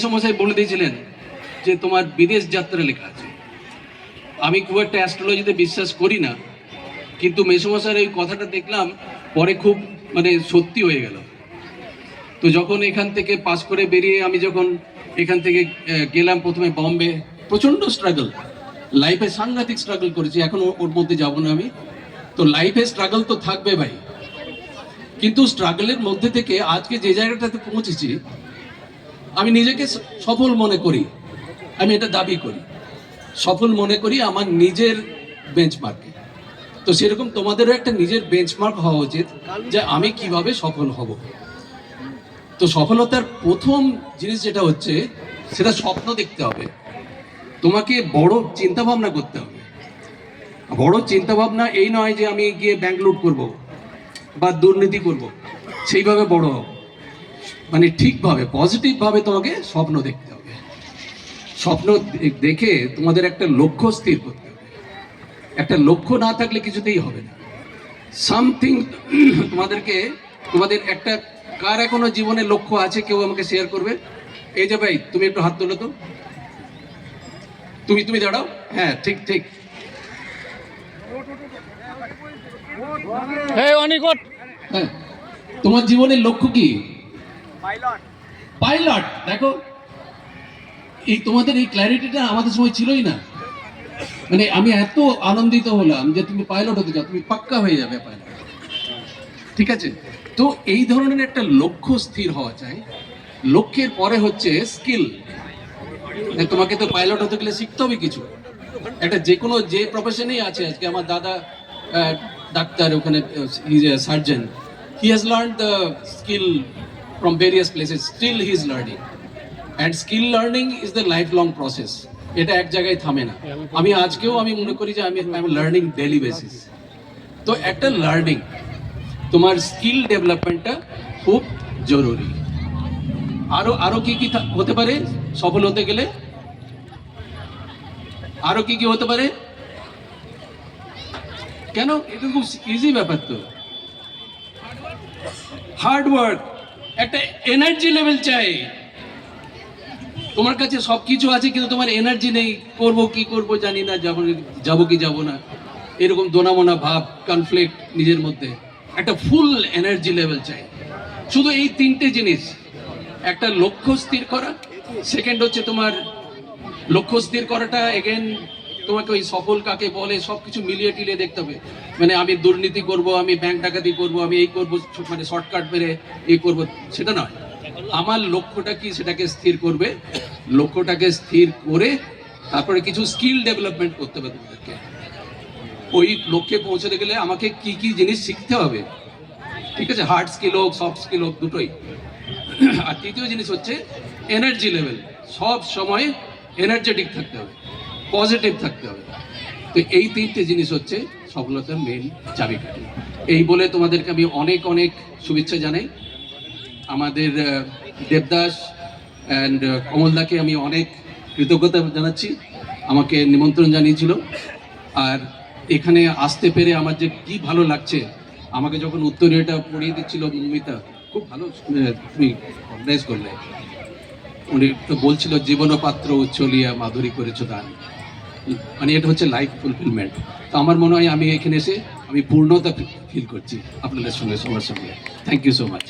সমস্যায় বলে দিয়েছিলেন যে তোমার বিদেশ যাত্রা লেখা আছে। আমি খুব একটা অ্যাস্ট্রোলজিতে বিশ্বাস করি না, কিন্তু মেসমশাইয়ের এই কথাটা দেখলাম পরে খুব সত্যি হয়ে গেল। তো যখন এখান থেকে পাস করে বেরিয়ে আমি যখন এখান থেকে গেলাম প্রথমে বম্বে, প্রচণ্ড স্ট্রাগল, লাইফে সাংঘাতিক স্ট্রাগল করেছি, এখন ওর মধ্যে যাবো না আমি। তো লাইফে স্ট্রাগল তো থাকবে ভাই, কিন্তু স্ট্রাগলের মধ্যে থেকে আজকে যে জায়গাটাতে পৌঁছেছি আমি নিজেকে সফল মনে করি, আমি এটা দাবি করি, সফল মনে করি আমার নিজের বেঞ্চমার্কে। তো সেরকম তোমাদেরও একটা নিজের বেঞ্চমার্ক হওয়া উচিত যে আমি কিভাবে সফল হব। তো সফলতার প্রথম জিনিস যেটা হচ্ছে সেটা স্বপ্ন দেখতে হবে, তোমাকে বড় চিন্তা ভাবনা করতে হবে। বড় চিন্তা ভাবনা এই নয় যে আমি গিয়ে ব্যাংক লুট করবো বা দুর্নীতি করব, সেইভাবে বড় হব, ঠিকভাবে পজিটিভভাবে তোমাকে স্বপ্ন দেখতে হবে। স্বপ্ন দেখে তোমাদের একটা লক্ষ্য স্থির করতে হবে। একটা লক্ষ্য না থাকলে কিছুতেই হবে না। সামথিং তোমাদের একটা, কার এখনো জীবনে লক্ষ্য আছে কেউ আমাকে শেয়ার করবে? এই যে ভাই, তুমি একটু হাত তোলো তো, তুমি দাঁড়াও। হ্যাঁ, ঠিক ঠিক। হ্যাঁ, তোমার জীবনের লক্ষ্য কি? পাইলট। দেখো, এই তোমাদের এই ক্ল্যারিটিটা আমাদের সময় ছিলই না। আমি এত আনন্দিত হলাম যে তুমি পাইলট হতে চাও, তুমি পাক্কা হয়ে যাবে পাইলট। ঠিক আছে, তো এই ধরনের একটা লক্ষ্য স্থির হওয়া চাই। লক্ষ্যের পরে হচ্ছে স্কিল। তোমাকে তো পাইলট হতে গেলে শিখতে হবে কিছু একটা, যে প্রফেশনেই আছে। আজকে আমার দাদা ডাক্তার, ওখানে surgeon, he has learn the skill from various places, still he is learning, and skill learning is the lifelong process. এটা এক জায়গায় থামে না। আমি আজকেও মনে করি যে আমি লার্নিং ডেইলি বেসিস। তো একটা লার্নিং, তোমার স্কিল ডেভেলপমেন্টটা খুব জরুরি। আরো কি হতে পারে সফল হতে গেলে? আরো কি হতে পারে? কেন, এটা খুব ইজি ব্যাপার। তো হার্ড ওয়ার্ক, একটা এনার্জি লেভেল চাই। তোমার কাছে সবকিছু আছে কিন্তু তোমার এনার্জি নেই, কি করব জানি না, যাবো কি যাব না, এরকম দোনামোনা ভাব, কনফ্লিক্ট নিজের মধ্যে। একটা ফুল এনার্জি লেভেল চাই। শুধু এই তিনটে জিনিস, একটা লক্ষ্য স্থির করা, সেকেন্ড হচ্ছে তোমার লক্ষ্য স্থির করাটা এগেন তোমাকে ওই সফল কাকে বলে সবকিছু মিলিয়ে টিলিয়ে দেখতে হবে। আমি দুর্নীতি করব, আমি ব্যাংক ডাকাতি করব, আমি এই করব, শর্টকাট মেরে এই করব, সেটা নয়। আমার লক্ষ্যটা কি সেটাকে স্থির করবে। লক্ষ্যটাকে স্থির করে তারপরে কিছু স্কিল ডেভেলপমেন্ট করতে হবে তোমাদেরকে। ওই লক্ষ্যে পৌঁছতে গেলে আমাকে কি কি জিনিস শিখতে হবে, ঠিক আছে? হার্ড স্কিল হোক, সফট স্কিল হোক, দুটোই। আর তৃতীয় জিনিস হচ্ছে এনার্জি লেভেল। সব সময় এনার্জেটিক থাকতে হবে, পজিটিভ থাকতে হবে। তো এই তিনটে জিনিস হচ্ছে সফলতার মেন চাবিকাঠি। এই বলে তোমাদেরকে আমি অনেক অনেক শুভেচ্ছা জানাই। আমাদের দেবদাস অ্যান্ড কমলদাকে আমি অনেক কৃতজ্ঞতা জানাচ্ছি, আমাকে নিমন্ত্রণ জানিয়েছিল। আর এখানে আসতে পেরে আমার যে কি ভালো লাগছে। আমাকে যখন উত্তরীয়টা পড়িয়ে দিচ্ছিল মৌমিতা, খুব ভালো তুমি অর্গানাইজ করলে। উনি তো বলছিল জীবন পাত্র উচ্চলিয়া মাধুরী করেছো দান, এটা হচ্ছে লাইফ ফুলফিলমেন্ট। তো আমার মনে হয় আমি এখানে এসে আমি পূর্ণতা ফিল করছি আপনাদের সঙ্গে, সবার সঙ্গে। Thank you so much.